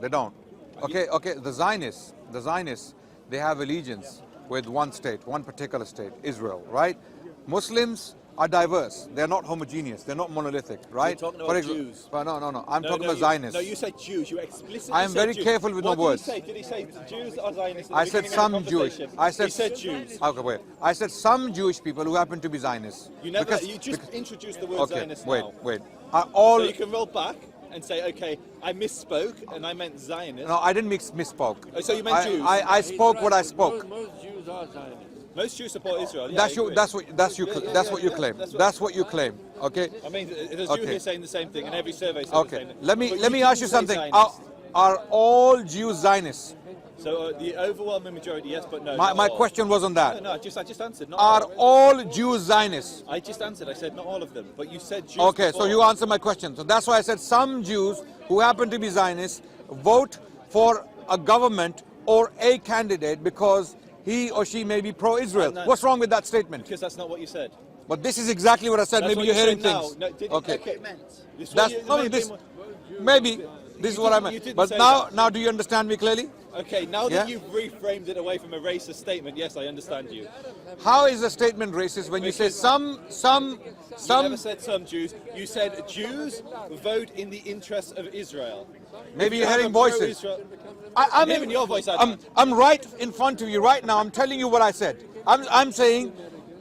They don't. Okay, the Zionists, they have allegiance with one state, one particular state, Israel, right? Muslims are diverse. They're not homogeneous. They're not monolithic, right? You're talking about Jews. No. I'm talking about Zionists. No, you said Jews. You explicitly I am very Jews. careful with my words. Did he say Jews or Zionists? I said some Jewish. He said Jews. Okay, wait. I said some Jewish people who happen to be Zionists. You just introduced the word Zionist now. Wait. So you can roll back and say, okay, I misspoke and I meant Zionist. No, I didn't misspoke. Oh, so you meant Jews? I spoke what I spoke. Most Jews are Zionists. Most Jews support Israel. Yeah, That's what you claim. That's what you claim. Okay. I mean, there's Jews here saying the same thing, and every survey says the same thing. Let me ask you something. Are all Jews Zionists? So the overwhelming majority, yes, but no. My question wasn't that. No, I just answered. Not Are all. all Jews Zionists? I just answered. I said not all of them, but you said Jews. Okay, before. so you answered my question. So that's why I said some Jews who happen to be Zionists vote for a government or a candidate because he or she may be pro-Israel. What's wrong with that statement? Because that's not what you said. But this is exactly what I said. That's maybe you're hearing things. No, okay. This Maybe this is what I meant. But now do you understand me clearly? Okay, now that you've reframed it away from a racist statement, yes, I understand you. How is a statement racist when you say some? You never said some Jews. You said Jews vote in the interests of Israel. Maybe you're hearing voices. I'm hearing your voice. I'm right in front of you right now. I'm telling you what I said. I'm saying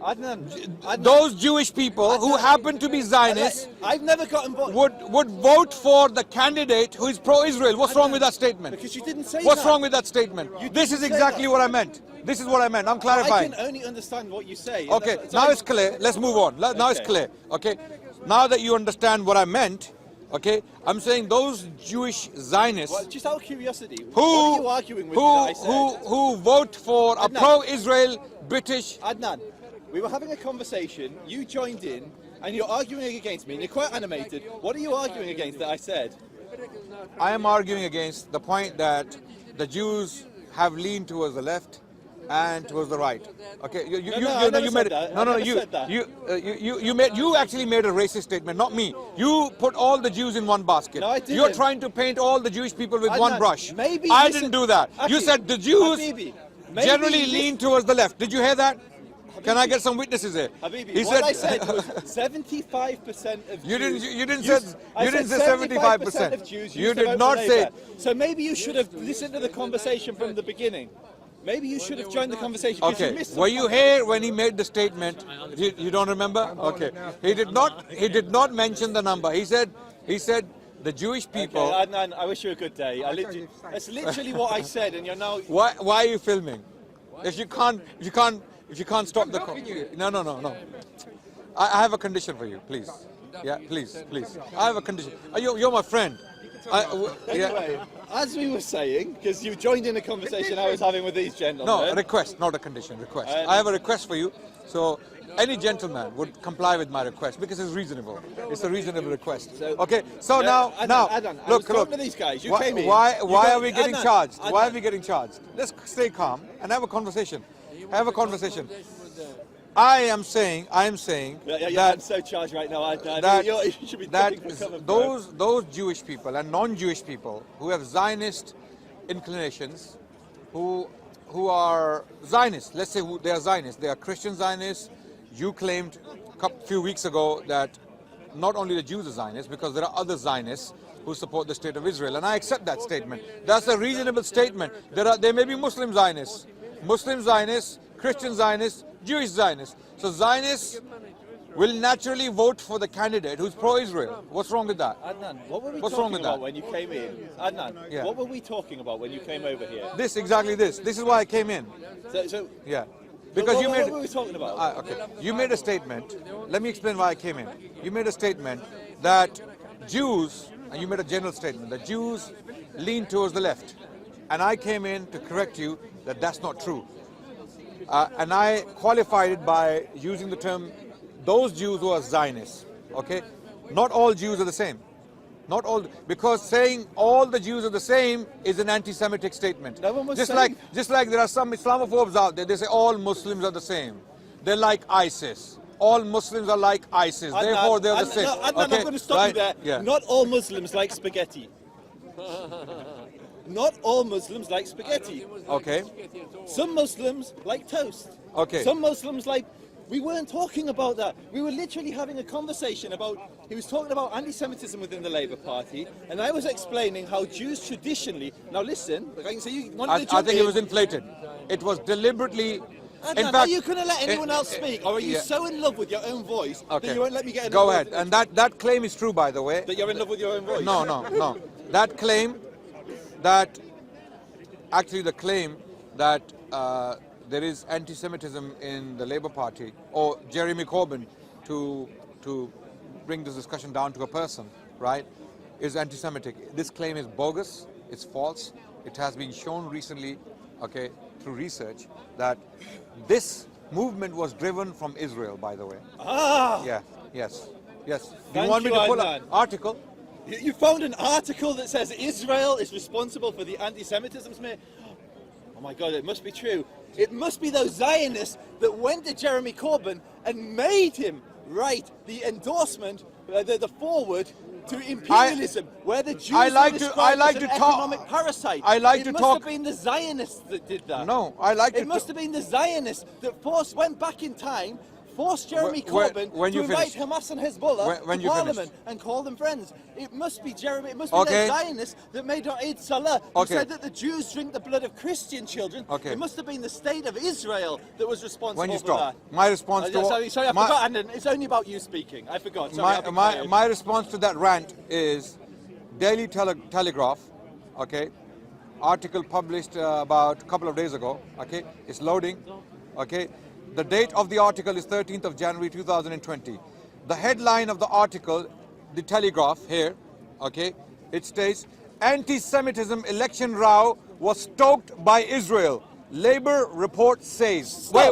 Adnan, those Jewish people who happen to be Zionists I've never gotten would vote for the candidate who is pro-Israel. What's wrong with that statement? Because you didn't say What's that. wrong with that statement? This is exactly what I meant. This is what I meant. I'm clarifying. I can only understand what you say. Okay, now it's clear. Let's move on. Now it's clear. Okay, now that you understand what I meant, okay, I'm saying those Jewish Zionists just out of curiosity, what are you arguing with that I said? who vote for a pro-Israel British... Adnan, we were having a conversation, you joined in, and you're arguing against me, and you're quite animated. What are you arguing against that I said? I am arguing against the point that the Jews have leaned towards the left and towards the right. Okay, you actually made a racist statement, not me. You put all the Jews in one basket. No, I didn't. You're trying to paint all the Jewish people with one brush. Maybe I didn't do that. You said the Jews generally lean towards the left. Did you hear that? Can I get some witnesses here? Habibi, what I said was 75% of Jews. You didn't say 75%. Of Jews you did not say. So maybe you should have listened to the conversation from the beginning. Maybe you should have joined the conversation. Okay. Were you here when he made the statement? You don't remember? Okay. He did not mention the number. He said the Jewish people. Okay, Adnan, I wish you a good day. That's literally what I said, and you're now. Why are you filming? If you can't stop the call. No. I have a condition for you, please. Yeah, please. I have a condition. You're my friend. Anyway, as we were saying, because you joined in a conversation I was having with these gentlemen. No, a request, not a condition. Request. I have a request for you. So any gentleman would comply with my request because it's reasonable. It's a reasonable request. Okay. So now, look. To these guys. You came in. Why are we getting charged? Why are we getting charged? Let's stay calm and have a conversation. Have a conversation. I am saying that I'm so charged right now. You should be those Jewish people and non-Jewish people who have Zionist inclinations, who are Zionists. Let's say they are Zionists. They are Christian Zionists. You claimed a few weeks ago that not only the Jews are Zionists, because there are other Zionists who support the state of Israel, and I accept that statement. That's a reasonable statement. There may be Muslim Zionists, Christian Zionists, Jewish Zionists. So Zionists will naturally vote for the candidate who's pro-Israel. What's wrong with that? Adnan, what were we talking about when you came in? Adnan, what were we talking about when you came over here? This is why I came in. Yeah. Because what were we talking about? Okay. You made a statement. Let me explain why I came in. You made a statement that Jews, and you made a general statement, that Jews lean towards the left. And I came in to correct you that that's not true. And I qualified it by using the term those Jews who are Zionists. Okay? Not all Jews are the same. Not all, because saying all the Jews are the same is an anti-Semitic statement. Just like there are some Islamophobes out there, they say all Muslims are the same. They're like ISIS. All Muslims are like ISIS. Therefore, they're the same. I'm going to stop you there. Yeah. Not all Muslims like spaghetti. Not all Muslims like spaghetti. Okay. Some Muslims like toast. Okay. Some Muslims like... We weren't talking about that. We were literally having a conversation about... He was talking about anti-Semitism within the Labour Party, and I was explaining how Jews traditionally... Now listen, like I can say you wanted to I think it was inflated. It was deliberately... In fact, are you going to let anyone else speak, or are you so in love with your own voice that you won't let me get Go ahead. And that claim is true, by the way. That you're in love with your own voice? No. That claim, that actually the claim that there is anti-Semitism in the Labour Party, or Jeremy Corbyn, to bring this discussion down to a person, right, is anti-Semitic. This claim is bogus. It's false. It has been shown recently, okay, through research, that this movement was driven from Israel, by the way. Yeah, yes. Do you want me to pull up an article? You found an article that says Israel is responsible for the anti-Semitism, mate? Oh my God, it must be true. It must be those Zionists that went to Jeremy Corbyn and made him write the endorsement, the forward to imperialism, where the Jews are described as an economic parasite. It must have been the Zionists that did that. No, It must have been the Zionists that went back in time, forced Jeremy Corbyn to invite Hamas and Hezbollah to Parliament and call them friends. It must be the Zionists that made Eid Salah, who said that the Jews drink the blood of Christian children. It must have been the state of Israel that was responsible for that. My response to sorry, I forgot, and it's only about you speaking. I forgot. Sorry, my response to that rant is Daily Telegraph, okay, article published about a couple of days ago, okay, it's loading, okay. The date of the article is 13th of January 2020. The headline of the article, the Telegraph here, okay, it states, anti-Semitism election row was stoked by Israel. Labour report says. Wait.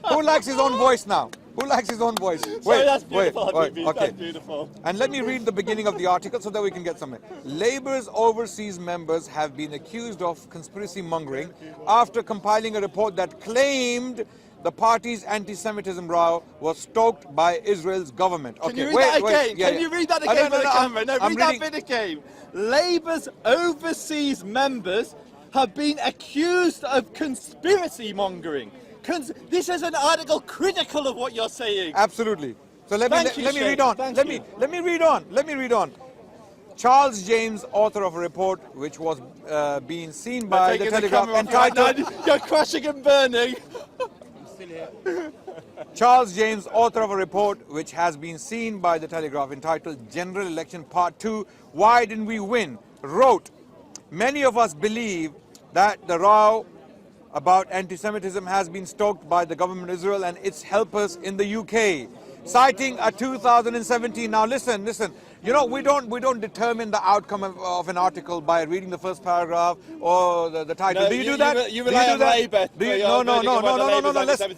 Who likes his own voice now? Who likes his own voice? That's beautiful. That's beautiful. And let me read the beginning of the article so that we can get somewhere. Labour's overseas members have been accused of conspiracy mongering after compiling a report that claimed the party's anti-Semitism row was stoked by Israel's government. Can you read that again? Can you read that again for the camera? No, read that bit again. Labour's overseas members have been accused of conspiracy mongering. This is an article critical of what you're saying. Absolutely. So let me read on. Let me read on. Charles James, author of a report which was being seen by the Telegraph entitled... You're crashing and burning. Charles James, author of a report which has been seen by the Telegraph entitled General Election Part 2, Why Didn't We Win?, wrote, many of us believe that the row about anti-Semitism has been stoked by the government of Israel and its helpers in the UK. Citing a 2017, now listen, you know, we don't determine the outcome of an article by reading the first paragraph or the title. Do you do that? You rely on Labour. No.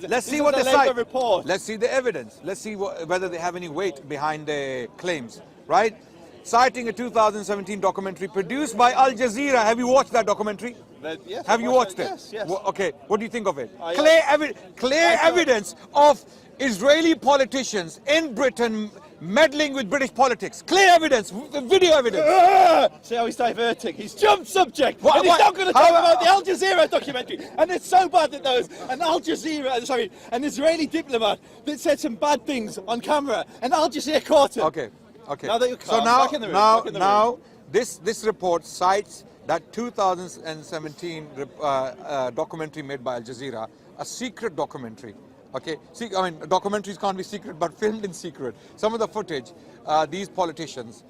Let's see what they cite. Let's see the evidence. Let's see whether they have any weight behind their claims, right? Citing a 2017 documentary produced by Al Jazeera. Have you watched that documentary? Yes. Have you watched it? Yes. Okay. What do you think of it? Clear evidence of Israeli politicians in Britain meddling with British politics. Clear evidence, video evidence. See how he's diverting. He's jumped subject. And he's not going to talk about the Al Jazeera documentary. And it's so bad that there was an Israeli diplomat that said some bad things on camera, and Al Jazeera caught him. Okay. Now that you're calm, now this report cites that 2017 documentary made by Al Jazeera, a secret documentary. Okay, see, I mean, documentaries can't be secret, but filmed in secret. Some of the footage, these politicians,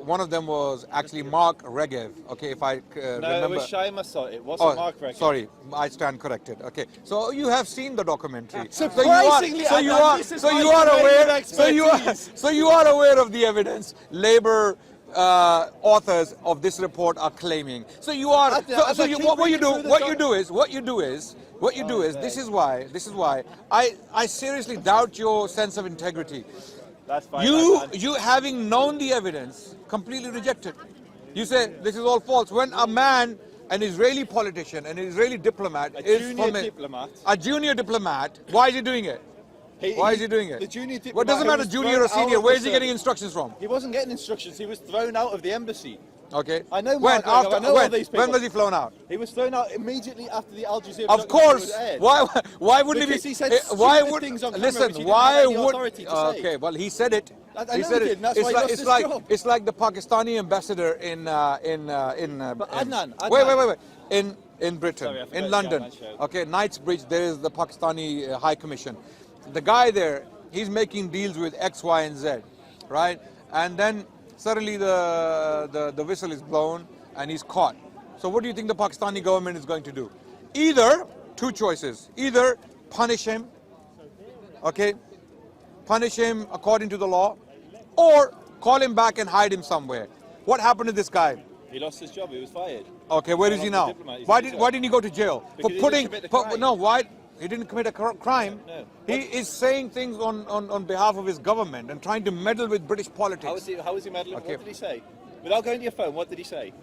one of them was actually Mark Regev. Okay, if I remember. No, it was Shaima Sot. It wasn't Mark Regev. Sorry, I stand corrected. Okay, so you have seen the documentary. Surprisingly, so you are aware of the evidence. Labour authors of this report are claiming. So you are. What you do is. This is why I seriously doubt your sense of integrity. That's fine. You having known the evidence, completely reject it. You say this is all false. When a man, an Israeli politician, an Israeli diplomat, a junior diplomat, why is he doing it? Why is he doing it? The junior What doesn't diplomat matter, was junior thrown or senior? out of Where the is he getting service. instructions from? He wasn't getting instructions. He was thrown out of the embassy. Okay. I know. When? Mark, I know all these people. When was he flown out? He was thrown out immediately after the Al Jazeera. Of documentary course. was aired. Why wouldn't Because he be? he said why stupid would things on camera, which listen? he didn't Why have any would? authority to say. Okay. Well, he said it. I He know said he it. did, and that's It's why he like lost it's his like job. it's like the Pakistani ambassador in. But Adnan. Wait. In Britain, Sorry, I forgot in to London. get on that show. Okay, Knightsbridge. There is the Pakistani High Commission. The guy there, he's making deals with X, Y, and Z, right? And then suddenly the whistle is blown and he's caught. So what do you think the Pakistani government is going to do? Either, two choices, either punish him, okay, punish him according to the law, or call him back and hide him somewhere. What happened to this guy? He lost his job. He was fired. Okay, where is he now? Why didn't he go to jail? Because he didn't commit a crime. No, why? He didn't commit a crime. No. He is saying things on behalf of his government and trying to meddle with British politics. How was he meddling? Okay. What did he say? Without going to your phone, what did he say?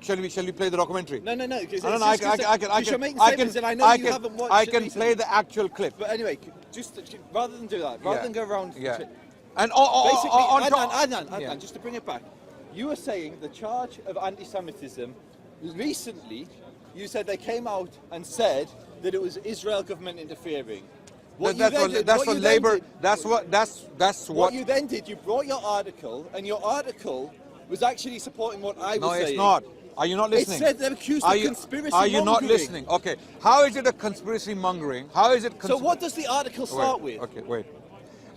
Shall we play the documentary? No. No, I can play the actual clip. But anyway, just rather than do that, rather than go around. Yeah. And Basically, Adnan, Adnan, just to bring it back, you were saying the charge of anti-Semitism. Recently, you said they came out and said that it was Israel government interfering. What you then did, you brought your article, and your article was actually supporting what I was No, saying. it's not. Are you not listening? It said they're accused of conspiracy Are you not mongering. listening? Okay. How is it a conspiracy mongering? How is it? So what does the article start wait, with? Okay, wait.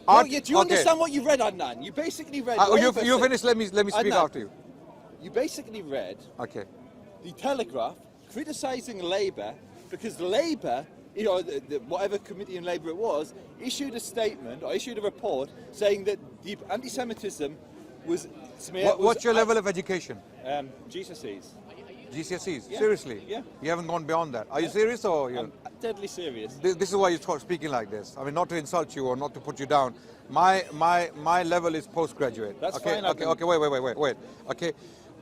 No, do you understand what you read, Adnan? You basically read. You finish. Let me speak Adnan, after you. You basically read Okay. the Telegraph criticising Labour because Labour, whatever committee in Labour it was, issued a statement or issued a report saying that the anti-Semitism was. What's your level of education? GCSEs. GCSEs? Yeah. Seriously? Yeah. You haven't gone beyond that. Are you serious or you? I'm deadly serious. This is why you're speaking like this. I mean, not to insult you or not to put you down. My level is postgraduate. That's okay, fine. Okay. Wait. Okay,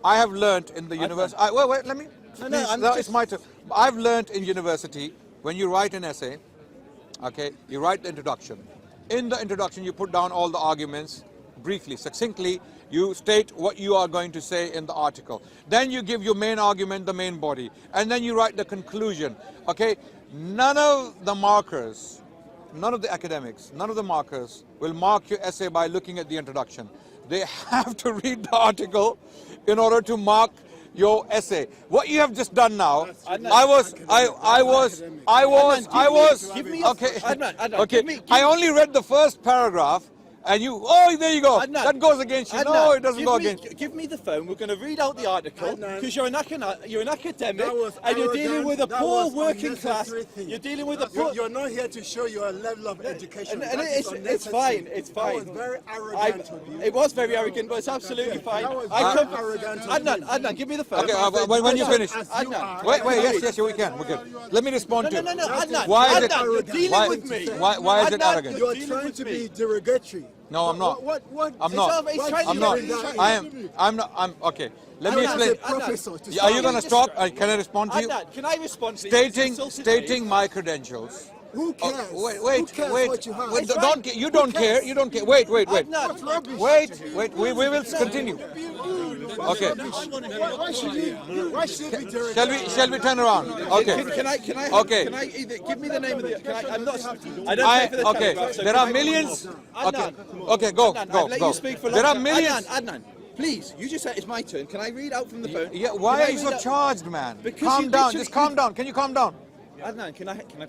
I have learnt in the university. Wait. Let me. It's my turn. I've learnt in university when you write an essay. Okay, you write the introduction. In the introduction, you put down all the arguments briefly, succinctly. You state what you are going to say in the article. Then you give your main argument, the main body, and then you write the conclusion. Okay, none of the markers, none of the academics, none of the markers will mark your essay by looking at the introduction. They have to read the article in order to mark your essay. What you have just done now, I was. Okay, I only read the first paragraph. And there you go. Adnan, that goes against you. Adnan, No, it doesn't go against you. Give me the phone. We're going to read out the article because you're an academic and you're dealing with a poor working class. You're dealing with a poor. You're not here to show your level of education. And it's fine. It's fine. That was very arrogant of you. It was very arrogant, but it's absolutely fine. That was very arrogant of you. Adnan, give me the phone. Okay, when you finish. Adnan. Wait, yes, we can. Let me respond to No, Adnan. Why is it? Adnan, you're dealing with me. Why is it Adnan, arrogant? You're trying to be derogatory. No, I'm not. What? I'm not. I'm not. I'm okay. Let me explain. Are you going to stop? Can I respond to you? Adnan, can I respond to you? Stating my credentials. Who cares? Wait. What you have? You don't care. You don't care. Wait. Adnan. Wait. We will continue. Okay. Why should we do Shall we turn around? Okay. Can I either give me the name of the? I don't pay for the okay. Telegraph, so There are millions. Okay. Go. Let you speak for There are longer. millions. Adnan, please. You just said it's my turn. Can I read out from the phone? Yeah. Why are you so charged, man? Calm down. Just calm down. Can you calm down? Adnan,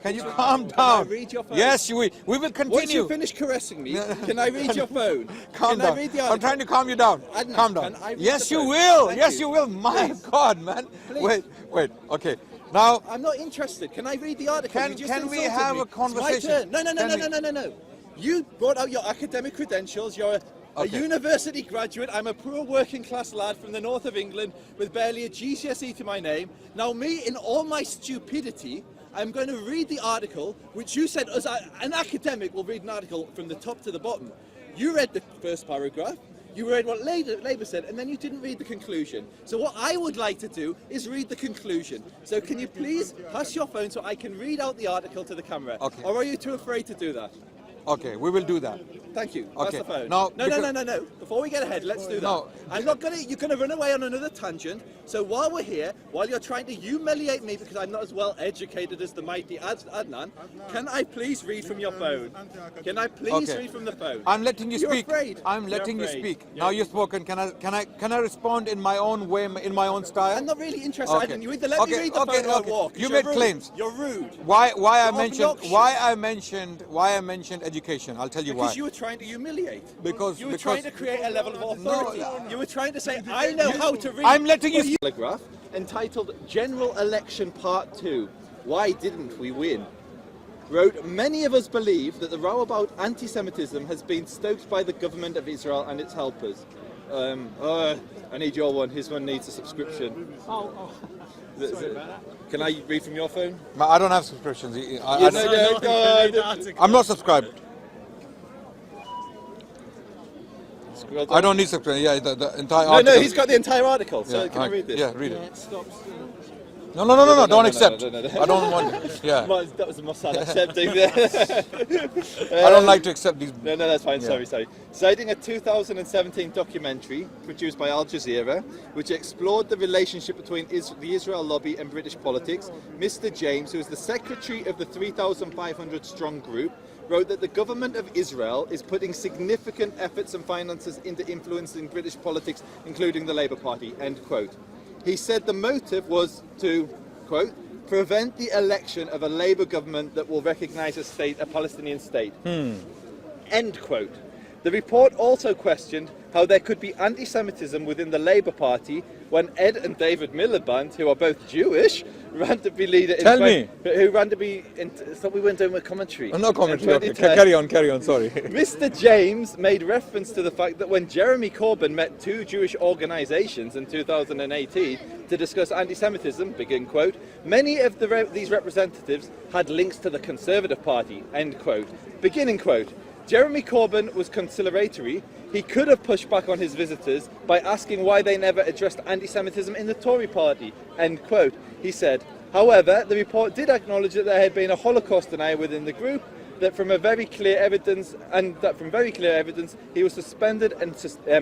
can you calm down? Can I read your phone? Yes, we will continue. Once you finish caressing me, can I read your phone? Calm down. I read the I'm trying to calm you down. Adnan, calm down. can I read Yes, the you phone? will. Thank Yes, you. you will. My Please. God, man. Please. Wait. Okay. Now, I'm not interested. Can I read the article? Can You just we insulted have me. a conversation? It's my turn. No. You brought out your academic credentials. You're a university graduate. I'm a poor working class lad from the north of England with barely a GCSE to my name. Now me, in all my stupidity, I'm going to read the article, which you said as an academic will read an article from the top to the bottom. You read the first paragraph, you read what Labour said, and then you didn't read the conclusion. So what I would like to do is read the conclusion. So can you please pass your phone so I can read out the article to the camera? Okay. Or are you too afraid to do that? Okay, we will do that. Thank you. Okay. That's the phone. Now, No. Before we get ahead, let's do that. No. I'm not gonna. You're gonna run away on another tangent. So while we're here, while you're trying to humiliate me because I'm not as well educated as the mighty Adnan, can I please read from your phone? Can I please Okay. read from the phone? I'm letting you You're speak. afraid. I'm You're letting you afraid. speak. Yeah. Now you've spoken. Can I respond in my own way, in my own style? I'm not really interested. Okay. You either let me read the phone or walk. 'cause You you're made rude. claims. You're rude. Why I obnoxious. mentioned education? I'll tell you Because why. you were trying to humiliate. Because You were trying to create a level of authority. No. You were trying to say, I know how to read. I'm letting you Well, Telegraph entitled General Election Part 2, Why Didn't We Win? Wrote, many of us believe that the row about anti-Semitism has been stoked by the government of Israel and its helpers. I need your one. His one needs a subscription. Can I read from your phone? I don't have subscriptions. No. I'm not subscribed. I don't need subscription. Yeah, the entire article. No, he's got the entire article. So Yeah, can I read this? Yeah, read it. No, don't accept. No. I don't want it. Yeah. That was the Mossad accepting there. I don't like to accept these. No, that's fine. Yeah. Sorry. Citing a 2017 documentary produced by Al Jazeera, which explored the relationship between the Israel lobby and British politics, Mr. James, who is the secretary of the 3,500 strong group, wrote that the government of Israel is putting significant efforts and finances into influencing British politics, including the Labour Party, end quote. He said the motive was to, quote, prevent the election of a Labour government that will recognise a Palestinian state, end quote. The report also questioned how there could be anti-Semitism within the Labour Party when Ed and David Miliband, who are both Jewish, ran to be leader. Who ran to be? I thought we weren't doing a commentary. No commentary. Okay. 2010. Carry on. Sorry. Mr. James made reference to the fact that when Jeremy Corbyn met two Jewish organisations in 2018 to discuss anti-Semitism, begin quote, many of these representatives had links to the Conservative Party, end quote, beginning quote. Jeremy Corbyn was conciliatory. He could have pushed back on his visitors by asking why they never addressed anti-Semitism in the Tory party, end quote. He said, however, the report did acknowledge that there had been a Holocaust denier within the group, that from very clear evidence he was suspended and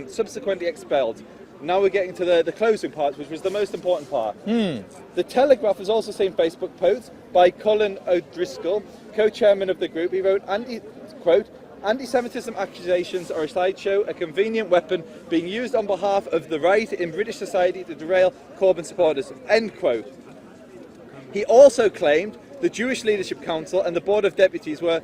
subsequently expelled. Now we're getting to the closing part, which was the most important part. The Telegraph has also seen Facebook posts by Colin O'Driscoll, co-chairman of the group. He wrote, quote, anti-Semitism accusations are a sideshow, a convenient weapon being used on behalf of the right in British society to derail Corbyn supporters, end quote. He also claimed the Jewish Leadership Council and the Board of Deputies were,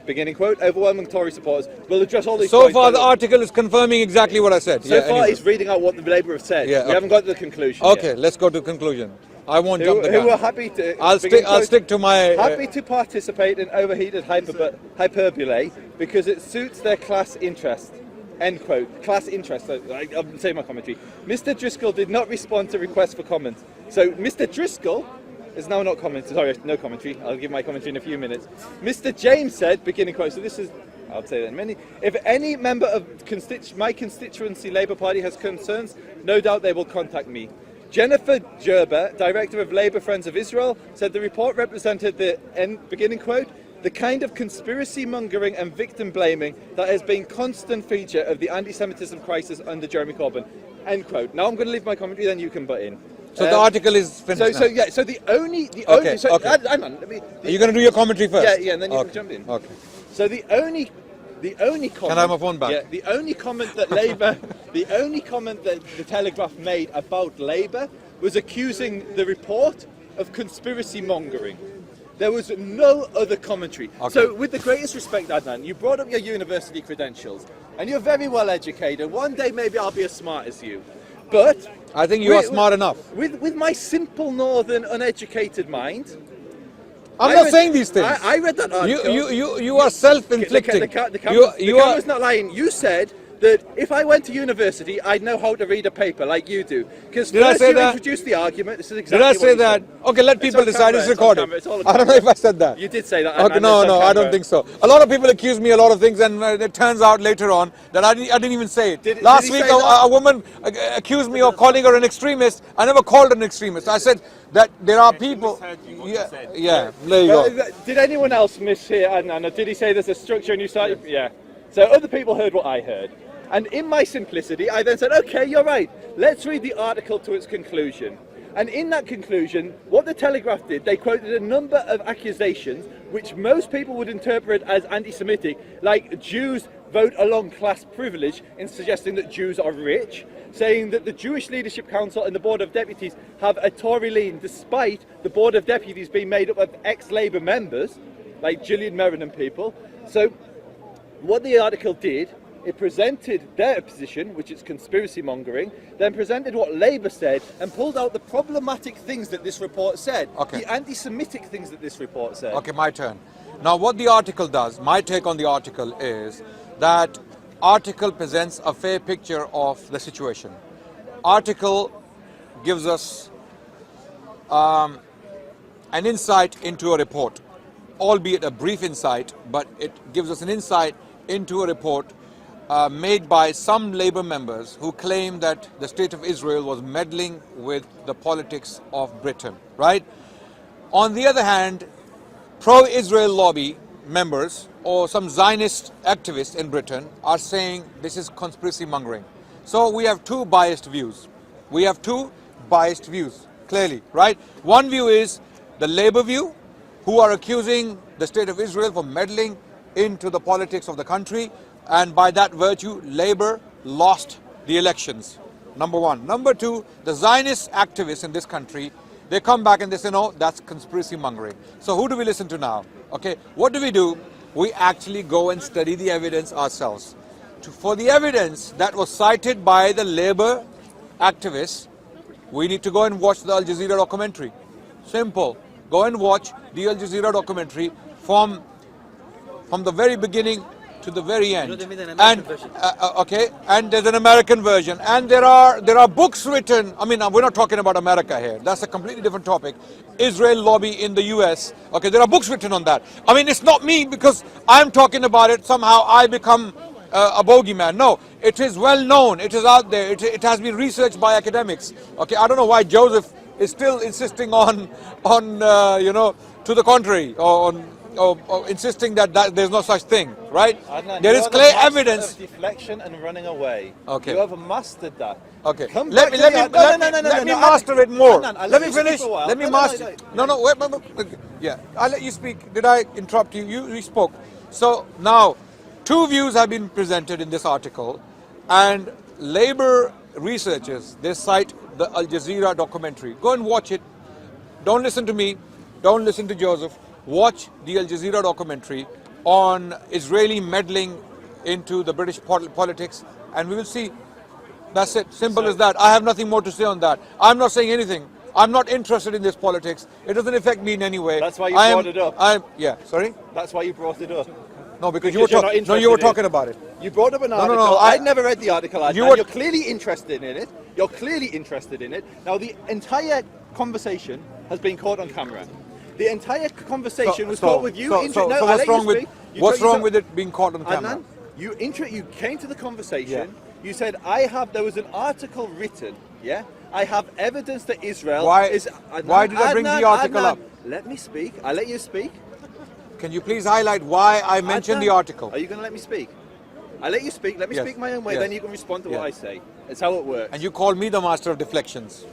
beginning quote, overwhelming Tory supporters. We'll address all these So points. far, the article is confirming exactly what I said. So far, he's reading out what the Labour have said. Yeah, we haven't got to the conclusion Okay, yet. let's go to conclusion. I won't jump the Who gun. were happy to... I'll stick to my... happy to participate in overheated hyperbole because it suits their class interest. End quote. Class interest. I'm saying my commentary. Mr. Driscoll did not respond to requests for comment. So Mr. Driscoll is now not commenting. Sorry, no commentary. I'll give my commentary in a few minutes. Mr. James said, beginning quote. So this is... I'll say that in a minute. If any member of my constituency Labour Party has concerns, no doubt they will contact me. Jennifer Gerber, director of Labour Friends of Israel, said the report represented the, beginning quote, the kind of conspiracy mongering and victim blaming that has been constant feature of the anti-Semitism crisis under Jeremy Corbyn, end quote. Now I'm going to leave my commentary, then you can butt in. So the article is finished now. So the only, Okay. hang on, Are you going to do your commentary first? Yeah, and then you can jump in. Okay. So the only comment. Can I have my phone back? Yeah, the only comment that the Telegraph made about Labour was accusing the report of conspiracy mongering. There was no other commentary. Okay. So, with the greatest respect, Adnan, you brought up your university credentials, and you're very well educated. One day, maybe I'll be as smart as you, but I think you are smart enough. With my simple northern uneducated mind. I'm not saying these things. I read that article. You are self-inflicting. The camera's not lying. You said that if I went to university, I'd know how to read a paper like you do. Because Did I first say you that? introduced the argument. This is exactly Did I what say you that? said. Okay, let people on decide. camera, It's it's on recorded. camera, it's all on I don't know camera. if I said that. You did say that. Okay, and no, it's on I camera. don't think so. A lot of people accuse me a lot of things, and it turns out later on that I didn't even say it. Did Last he week, say that? a woman accused me of calling her an extremist. I never called her an extremist. I said that there are people. Yeah, there you go. Did anyone else mishear? And did he say there's a structure and you started? Yeah. So other people heard what I heard. And in my simplicity, I then said, okay, you're right. Let's read the article to its conclusion. And in that conclusion, what the Telegraph did, they quoted a number of accusations which most people would interpret as anti-Semitic, like Jews vote along class privilege in suggesting that Jews are rich, saying that the Jewish Leadership Council and the Board of Deputies have a Tory lean, despite the Board of Deputies being made up of ex-Labour members, like Gillian Merrin and people. So what the article did, it presented their position, which is conspiracy mongering, then presented what Labour said, and pulled out the problematic things that this report said, Okay. the anti-Semitic things that this report said. Okay, my turn. Now, what the article does, my take on the article is that article presents a fair picture of the situation. Article gives us an insight into a report, albeit a brief insight, but it gives us an insight into a report made by some Labour members who claim that the State of Israel was meddling with the politics of Britain, right? On the other hand, pro-Israel lobby members or some Zionist activists in Britain are saying this is conspiracy mongering. So we have two biased views. We have two biased views, clearly, right? One view is the Labour view, who are accusing the State of Israel for meddling into the politics of the country, and by that virtue, Labour lost the elections, number one. Number two, the Zionist activists in this country, they come back and they say, no, that's conspiracy mongering. So who do we listen to now? Okay, what do? We actually go and study the evidence ourselves. For the evidence that was cited by the Labour activists, we need to go and watch the Al Jazeera documentary. Simple. Go and watch the Al Jazeera documentary from the very beginning to the very end. And okay, and there's an American version, and there are books written. I mean, we're not talking about America here. That's a completely different topic. Israel lobby in the US. Okay, there are books written on that. I mean, it's not me because I'm talking about it. Somehow I become a bogeyman. No, it is well known. It is out there. It has been researched by academics. Okay, I don't know why Joseph is still insisting on to the contrary, or insisting that there's no such thing, right? Adnan, There you is are the clear master evidence. of deflection and running away. Okay. You have mastered that. Okay. Come Let back me to let me master it more. Adnan, I'll Let me you speak finish. for a while. Let me No, master. No. Wait. Yeah. I'll let you speak. Did I interrupt you? You spoke. So now, two views have been presented in this article, and Labour researchers, they cite the Al Jazeera documentary. Go and watch it. Don't listen to me. Don't listen to Joseph. Watch the Al Jazeera documentary on Israeli meddling into the British politics, and we will see. That's it. Simple as that. I have nothing more to say on that. I'm not saying anything. I'm not interested in this politics. It doesn't affect me in any way. That's why you brought it up. Yeah. Sorry. That's why you brought it up. No, because you're not you interested were in talking it. about it. You brought up an article. No, I'd never read the article. Adnan. You're clearly interested in it. You're clearly interested in it. Now, the entire conversation has been caught on camera. The entire conversation was caught with you. So what's wrong with it being caught on camera? Adnan, you came to the conversation. Yeah. You said, there was an article written, yeah? I have evidence that Israel is... Why did I bring the article up? Let me speak. I'll let you speak. Can you please highlight why I mentioned the article? Are you going to let me speak? I'll let you speak. Let me speak my own way, then you can respond to what I say. That's how it works. And you call me the master of deflections.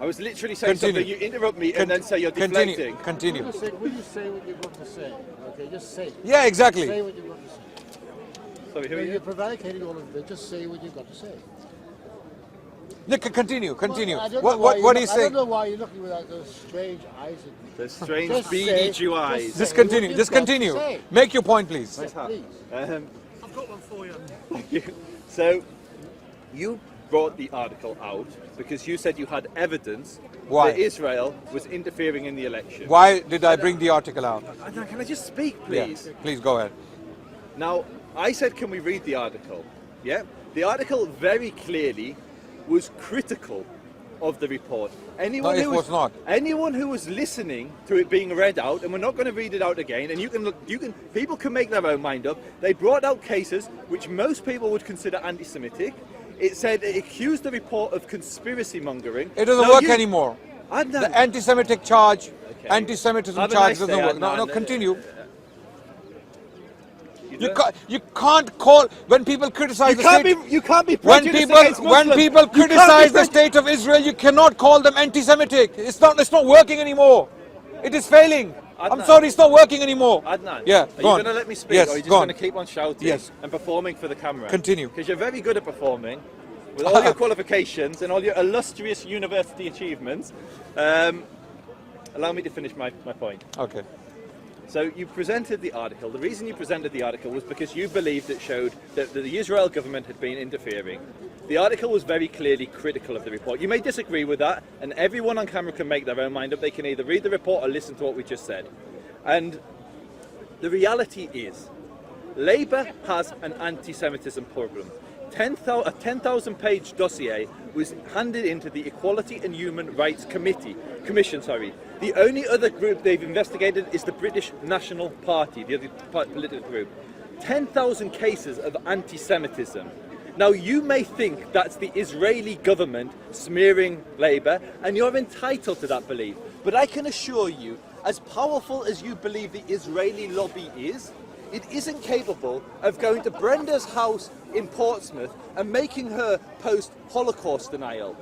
I was literally saying something, you interrupt me and then say you're deflecting. Continue. Will you say what you're going to say? Okay, just say. Yeah, exactly. Say what you're going to say. Sorry, who are you? You're prevaricating all of it. Just say what you've got to say. Nick, continue. Well, What are you saying? I don't know why you're looking with those strange eyes at me. Those strange Just beady say- Jew eyes. Just continue. Make your point, please. Please. I've got one for you. Thank you. So, you brought the article out because you said you had evidence Why? that Israel was interfering in the election. Why did I bring the article out? Can I just speak, please? Yeah, please go ahead. Now, I said, can we read the article? Yeah? The article very clearly was critical of the report. No, it was not. Anyone who was listening to it being read out, and we're not going to read it out again, and people can make their own mind up. They brought out cases which most people would consider anti-Semitic. It said it accused the report of conspiracy mongering. It doesn't work anymore. Adnan. The anti-Semitic charge, Okay. anti-Semitism Have a charge nice doesn't day, work. No, Adnan. no, continue. You You can't call when people criticize the state. You can't be When prejudiced people against Muslims. You can't be criticize the state of Israel, you cannot call them anti-Semitic. It's not working anymore. It is failing. I'm Adnan. sorry, it's not working anymore. Adnan, Yeah, are you go on. going to let me speak, Yes, or are you just go on. going to keep on shouting Yes. and performing for the camera? Continue. Because you're very good at performing, with all your qualifications and all your illustrious university achievements. Allow me to finish my point. Okay. So you presented the article. The reason you presented the article was because you believed it showed that the Israel government had been interfering. The article was very clearly critical of the report. You may disagree with that, and everyone on camera can make their own mind up. They can either read the report or listen to what we just said. And the reality is, Labour has an anti-Semitism problem. A 10,000-page dossier was handed into the Equality and Human Rights Commission. The only other group they've investigated is the British National Party, the other political group. 10,000 cases of anti-Semitism. Now, you may think that's the Israeli government smearing Labour, and you're entitled to that belief. But I can assure you, as powerful as you believe the Israeli lobby is, it isn't capable of going to Brenda's house in Portsmouth and making her post Holocaust denial.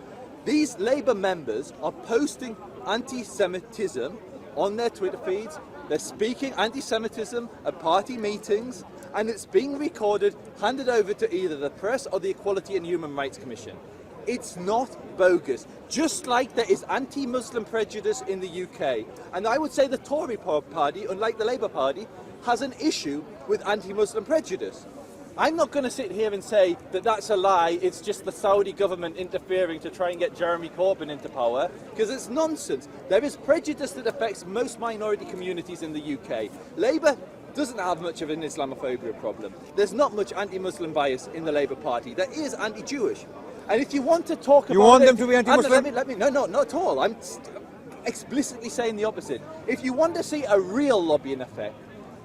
These Labour members are posting anti-Semitism on their Twitter feeds. They're speaking anti-Semitism at party meetings, and it's being recorded, handed over to either the press or the Equality and Human Rights Commission. It's not bogus. Just like there is anti-Muslim prejudice in the UK. And I would say the Tory party, unlike the Labour Party, has an issue with anti-Muslim prejudice. I'm not going to sit here and say that that's a lie, it's just the Saudi government interfering to try and get Jeremy Corbyn into power, because it's nonsense. There is prejudice that affects most minority communities in the UK. Labour doesn't have much of an Islamophobia problem. There's not much anti-Muslim bias in the Labour Party. There is anti-Jewish. And if you want to talk about You want them to be anti-Muslim? No, not at all. I'm explicitly saying the opposite. If you want to see a real lobbying effect,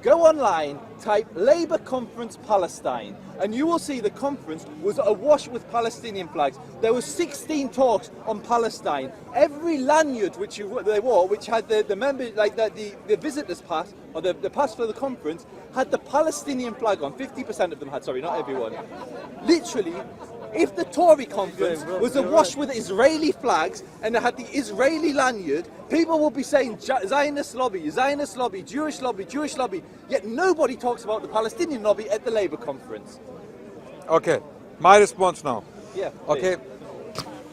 go online, type Labour Conference Palestine, and you will see the conference was awash with Palestinian flags. There were 16 talks on Palestine. Every lanyard which they wore, which had the members, like the visitors pass, or the pass for the conference, had the Palestinian flag on. 50% of them had, sorry, not everyone. Literally, if the Tory conference was awash with Israeli flags and it had the Israeli lanyard, people will be saying Zionist lobby, Zionist lobby, Jewish lobby, Jewish lobby, yet nobody talks about the Palestinian lobby at the Labour conference. Okay. My response now. Yeah. Okay.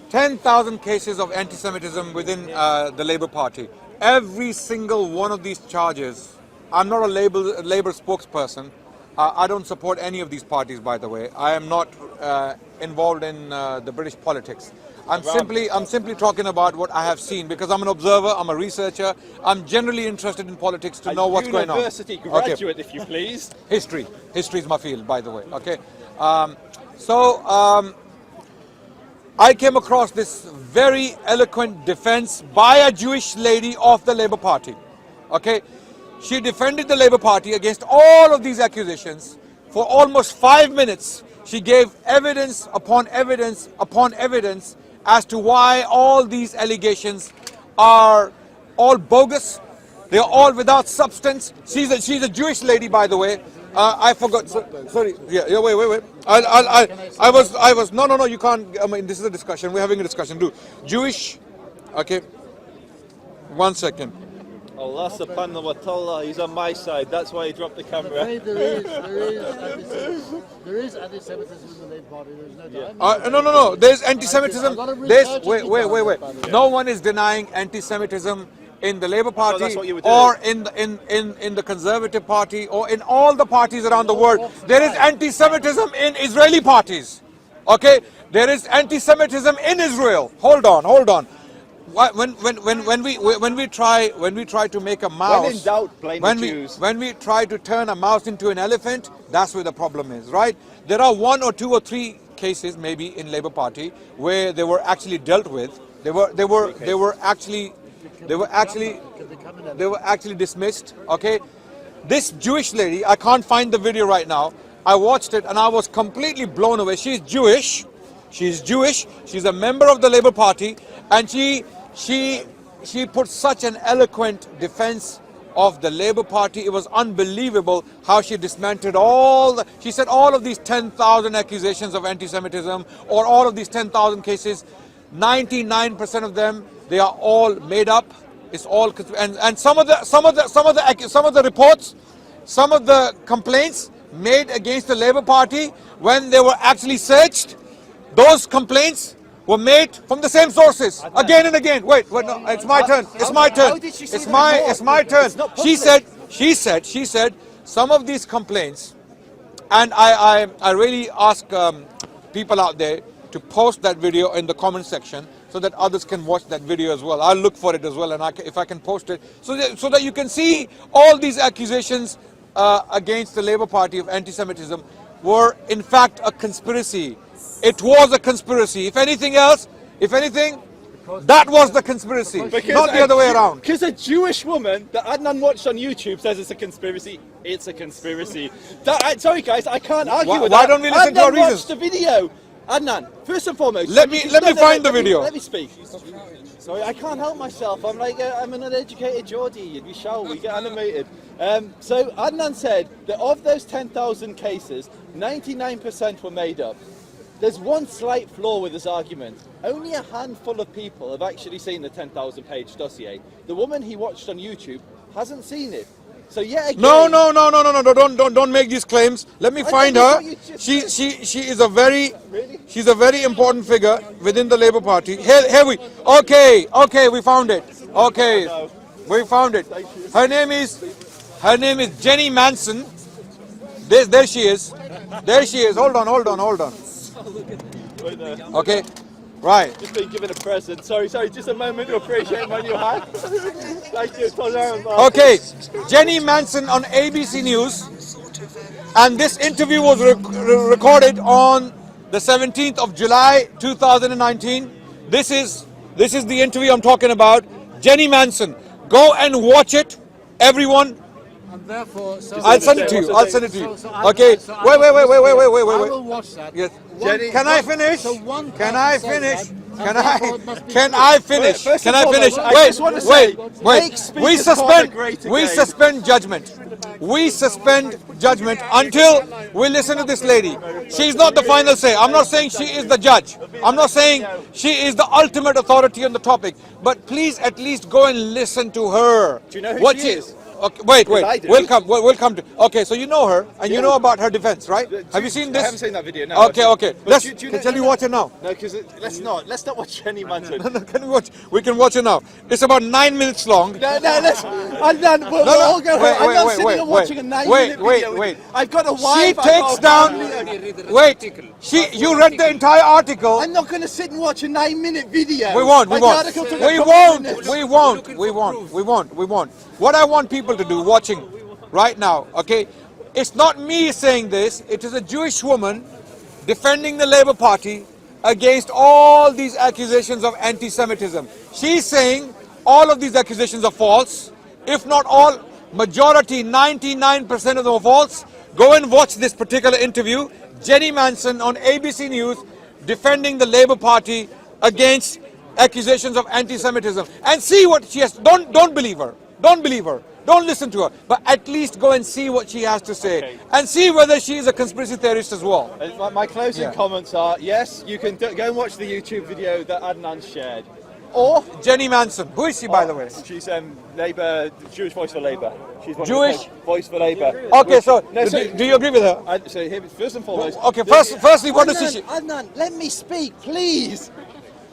10,000 cases of anti-Semitism within the Labour Party. Every single one of these charges, I'm not a Labour spokesperson. I don't support any of these parties, by the way. I am not involved in the British politics. I'm simply talking about what I have seen, because I'm an observer, I'm a researcher, I'm generally interested in politics to know what's going on. University graduate, if you please. History is my field, by the way. Okay, I came across this very eloquent defense by a Jewish lady of the Labour Party. Okay, she defended the Labour Party against all of these accusations for almost 5 minutes. She gave evidence upon evidence upon evidence as to why all these allegations are all bogus. They are all without substance. She's a Jewish lady, by the way. I forgot. Sorry. Yeah. Wait. I was. No. You can't. I mean, this is a discussion. We're having a discussion. Jewish. Okay. 1 second. Allah subhanahu wa ta'ala, he's on my side. That's why he dropped the camera. There is anti-Semitism in the Labour Party. There's no doubt. No. There's anti-Semitism. Wait. No one is denying anti-Semitism in the Labour Party that's what you were doing. or in the Conservative Party or in all the parties around the world. There is anti-Semitism in Israeli parties. Okay, there is anti-Semitism in Israel. Hold on. when we try to make a mouse, When in doubt, blame the Jews. when we try to turn a mouse into an elephant, that's where the problem is, right? There are 1 or 2 or 3 cases maybe in Labour Party where they were actually dealt with. They were actually dismissed. Okay, this Jewish lady, I can't find the video right now. I watched it and I was completely blown away. She's Jewish. She's Jewish. She's a member of the Labour Party, and she put such an eloquent defense of the Labour Party. It was unbelievable how she dismantled she said all of these 10,000 accusations of anti-Semitism, or all of these 10,000 cases, 99% of them, they are all made up. It's all, and some of the reports, some of the complaints made against the Labour Party, when they were actually searched, those complaints were made from the same sources again and again. Wait, no, it's my turn. It's my turn. It's my turn. She said some of these complaints, and I really ask people out there to post that video in the comment section so that others can watch that video as well. I'll look for it as well, and if I can post it so that you can see all these accusations against the Labour Party of anti-Semitism were in fact a conspiracy. It was a conspiracy. If anything, that was the conspiracy, not the other way around. Because a Jewish woman that Adnan watched on YouTube says it's a conspiracy. It's a conspiracy. Sorry guys, I can't argue with that. Why don't we listen to her reasons? Watched the video. Adnan, first and foremost, let me find the video. Let me speak. Sorry, I can't help myself. I'm like I'm an uneducated Geordie. We get animated. So Adnan said that of those 10,000 cases, 99% were made up. There's one slight flaw with his argument. Only a handful of people have actually seen the 10,000 page dossier. The woman he watched on YouTube hasn't seen it. So yet again, No, don't make these claims. Let me find her. She is a very important figure within the Labour Party. Here we we found it. We found it. Her name is Jenny Manson. There she is. Hold on. Okay, right. Just been given a present. Sorry, just a moment to appreciate my new hat. Thank you. Okay, Jenny Manson on ABC News, and this interview was recorded on the 17th of July 2019. This is the interview I'm talking about. Jenny Manson. Go and watch it, everyone. And therefore, I'll send it to you. Okay. Wait. I will watch that. Yes. Jenny, Can I finish? Can I finish? Wait. We suspend judgment. We suspend judgment until we listen to this lady. She's not the final say. I'm not saying she is the judge. I'm not saying she is the ultimate authority on the topic. But please at least go and listen to her. Do you know who she is? Okay, wait. We'll come to. Okay, so you know her, and you know about her defense, right? Have you seen this? I haven't seen that video. No. Okay. Shall we watch it now? No, because let's not watch Jenny Manson. No, can we watch? We can watch it now. It's about 9 minutes long. Let's. We'll all go. I'm sitting and watching a 9-minute video. Wait. I've got a wife. She takes down. Wait. You read the entire article. I'm not going to sit and watch a 9-minute video. We won't. What I want people to do watching right now, okay, it's not me saying this, it is a Jewish woman defending the Labour Party against all these accusations of anti-Semitism. She's saying all of these accusations are false, if not all, majority, 99% of them are false. Go and watch this particular interview, Jenny Manson on ABC News defending the Labour Party against accusations of anti-Semitism, and see what she has. Don't believe her. Don't listen to her. But at least go and see what she has to say, and see whether she is a conspiracy theorist as well. My closing comments are: yes, you can go and watch the YouTube video that Adnan shared, or Jenny Manson. Who is she, by the way? She's Labour, Jewish Voice for Labour. She's one Jewish of the Voice for Labour. Okay, do you agree with her? First and foremost. Okay, firstly, what does she? Adnan, let me speak, please.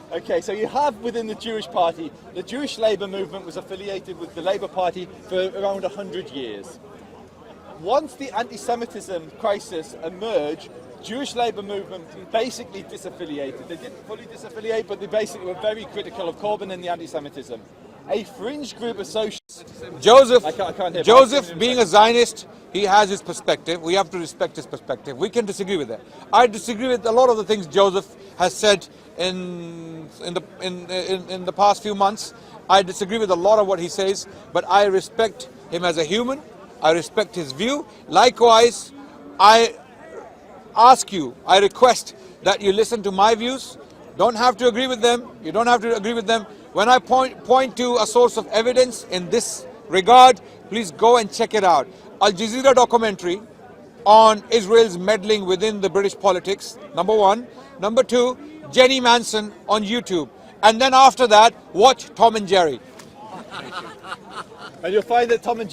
Okay, so you have within the Jewish Party, the Jewish Labour movement was affiliated with the Labour Party for around 100 years. Once the anti-Semitism crisis emerged, Jewish labour movement basically disaffiliated. They didn't fully disaffiliate, but they basically were very critical of Corbyn and the anti-Semitism. A fringe group of socialists. Joseph, I can't hear Joseph being a Zionist, he has his perspective. We have to respect his perspective. We can disagree with that. I disagree with a lot of the things Joseph has said in the past few months. I disagree with a lot of what he says, but I respect him as a human. I respect his view. Likewise, I ask you, I request that you listen to my views. Don't have to agree with them. You don't have to agree with them. When I point to a source of evidence in this regard, please go and check it out. Al Jazeera documentary on Israel's meddling within the British politics, number one. Number two, Jenny Manson on YouTube. And then after that, watch Tom and Jerry. And you'll find that Tom and